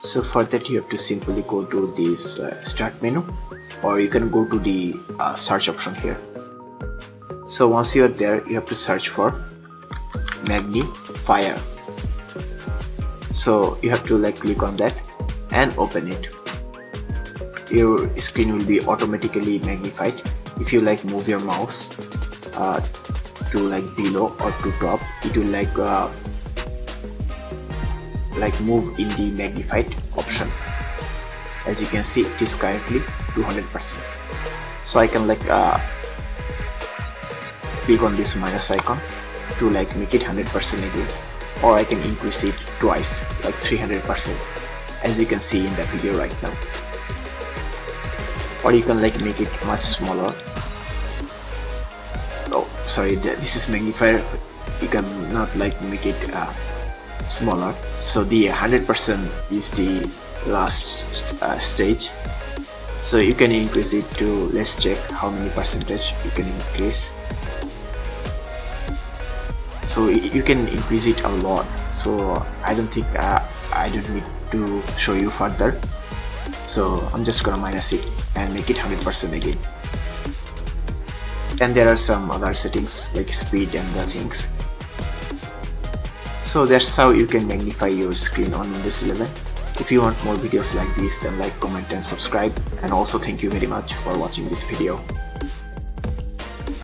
So for that you have to simply go to this start menu, or you can go to the search option here. So once you are there, you have to search for Magnifier. So you have to click on that and open it. Your screen will be automatically magnified. If you move your mouse to below or to top, it will move in the magnified option. As you can see, it is currently 200%. So I can click on this minus icon to make it 100% again, or I can increase it twice, 300%, as you can see in the video right now. Or you can make it much smaller. Oh sorry, this is magnifier. You cannot make it smaller. So the 100% is the last stage. So you can increase it to, let's check how many percentage you can increase. So you can increase it a lot, so I don't think I don't need to show you further. So I'm just gonna minus it and make it 100% again. And there are some other settings like speed and other things. So that's how you can magnify your screen on Windows 11. If you want more videos like this, then like, comment and subscribe, and also thank you very much for watching this video.